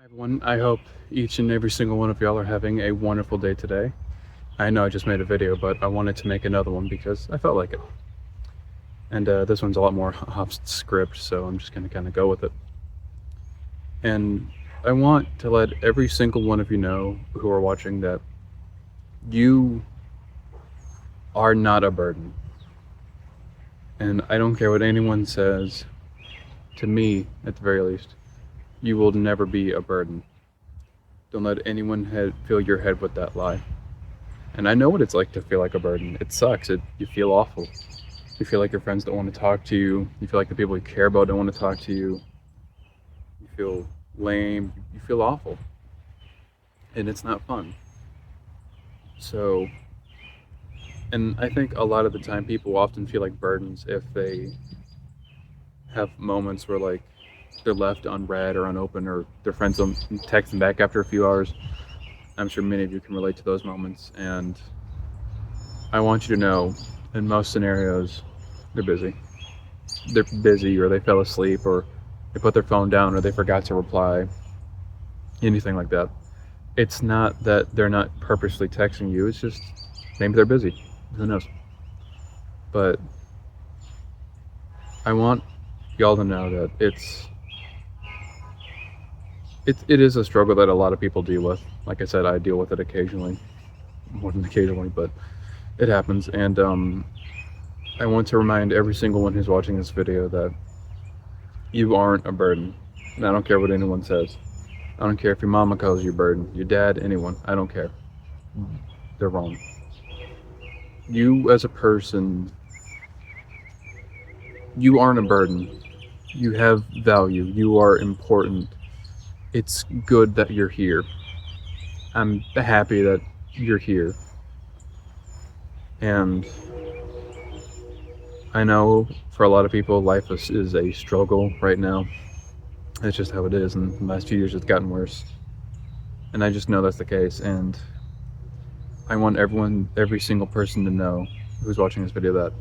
Everyone, I hope each and every single one of y'all are having a wonderful day today. I know I just made a video, but I wanted to make another one because I felt like it. And this one's a lot more off script, so I'm just going to kind of go with it. And I want to let every single one of you know who are watching that you are not a burden. And I don't care what anyone says, to me, at the very least, you will never be a burden. Don't let anyone fill your head with that lie. And I know what it's like to feel like a burden. It sucks. You feel awful. You feel like your friends don't want to talk to you. You feel like the people you care about don't want to talk to you. You feel lame. You feel awful. And it's not fun. So, and I think a lot of the time people often feel like burdens if they have moments where like they're left unread or unopened, or their friends don't text them back after a few hours. I'm sure many of you can relate to those moments, and I want you to know, in most scenarios, they're busy. They're busy, or they fell asleep, or they put their phone down, or they forgot to reply, anything like that. It's not that they're not purposely texting you, it's just maybe they're busy. Who knows? But I want y'all to know that it is a struggle that a lot of people deal with. Like I said, I deal with it occasionally, more than occasionally, but it happens. And I want to remind every single one who's watching this video that you aren't a burden. And I don't care what anyone says. I don't care if your mama calls you a burden, your dad, anyone. I don't care. They're wrong. You as a person, you aren't a burden. You have value. You are important. It's good that you're here. I'm happy that you're here. And I know for a lot of people, life is a struggle right now. It's just how it is. And the last few years, it's gotten worse. And I just know that's the case. And I want every single person to know who's watching this video that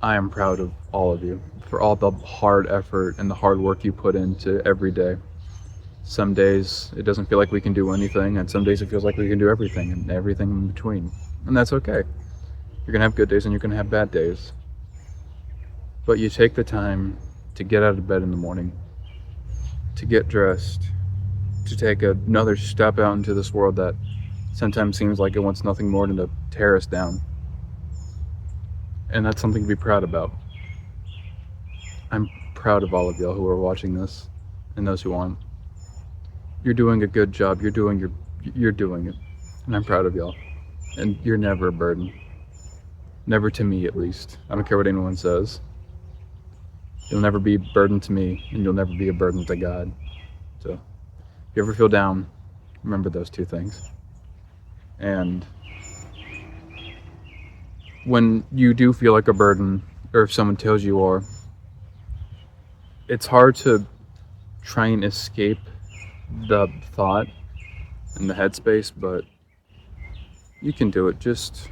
I am proud of all of you for all the hard effort and the hard work you put into every day. Some days it doesn't feel like we can do anything, and some days it feels like we can do everything and everything in between. And that's okay. You're gonna have good days and you're gonna have bad days. But you take the time to get out of bed in the morning, to get dressed, to take another step out into this world that sometimes seems like it wants nothing more than to tear us down. And that's something to be proud about. I'm proud of all of y'all who are watching this, and those who aren't. You're doing a good job. You're doing it. And I'm proud of y'all. And you're never a burden. Never to me, at least. I don't care what anyone says. You'll never be a burden to me, and you'll never be a burden to God. So, if you ever feel down, remember those two things. And when you do feel like a burden, or if someone tells you are, it's hard to try and escape the thought and the headspace, but you can do it. Just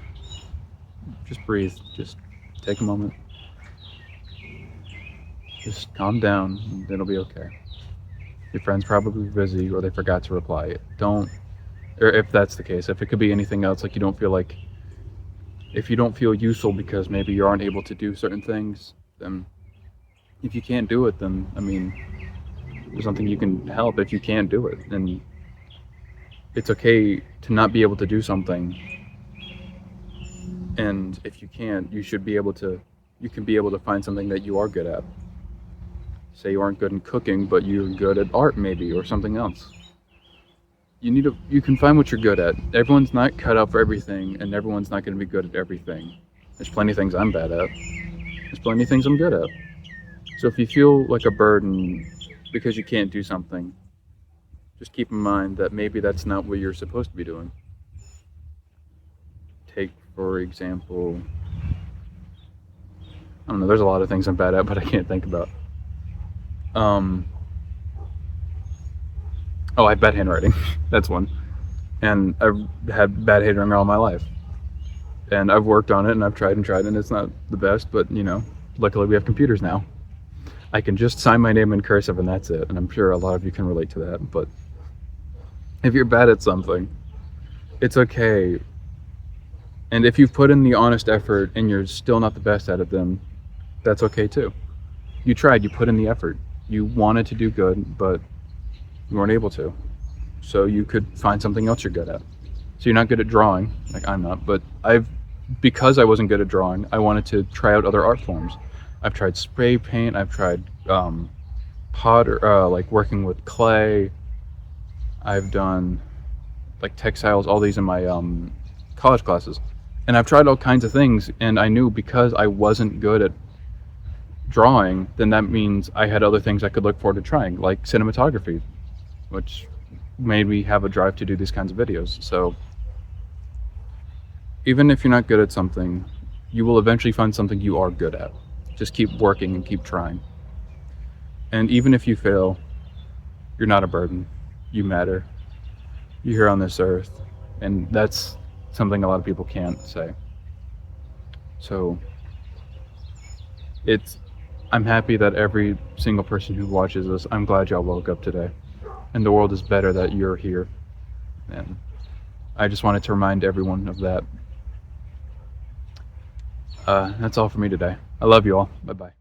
breathe. Just take a moment. Just calm down, and it'll be okay. Your friend's probably busy, or they forgot to reply. Or if that's the case, if it could be anything else, like if you don't feel useful because maybe you aren't able to do certain things, then if you can't do it, then I mean, there's nothing you can help if you can't do it. And it's okay to not be able to do something. And if you can't, you can be able to find something that you are good at. Say you aren't good in cooking, but you're good at art maybe, or something else. You can find what you're good at. Everyone's not cut out for everything, and everyone's not going to be good at everything. There's plenty of things I'm bad at. There's plenty of things I'm good at. So if you feel like a burden because you can't do something, just keep in mind that maybe that's not what you're supposed to be doing. Take, for example, I don't know, there's a lot of things I'm bad at, but I can't think about. I have bad handwriting. That's one. And I've had bad handwriting all my life. And I've worked on it, and I've tried, and it's not the best, but, luckily we have computers now. I can just sign my name in cursive and that's it. And I'm sure a lot of you can relate to that. But if you're bad at something, it's okay. And if you've put in the honest effort and you're still not the best at it, then that's okay too. You tried, you put in the effort. You wanted to do good, but you weren't able to. So you could find something else you're good at. So you're not good at drawing, like I'm not, but because I wasn't good at drawing, I wanted to try out other art forms. I've tried spray paint, I've tried like working with clay. I've done like textiles, all these in my college classes. And I've tried all kinds of things, and I knew because I wasn't good at drawing, then that means I had other things I could look forward to trying, like cinematography, which made me have a drive to do these kinds of videos. So even if you're not good at something, you will eventually find something you are good at. Just keep working and keep trying. And even if you fail, you're not a burden. You matter. You're here on this earth, and that's something a lot of people can't say. So I'm happy that every single person who watches this, I'm glad y'all woke up today. And the world is better that you're here. And I just wanted to remind everyone of that. That's all for me today. I love you all. Bye-bye.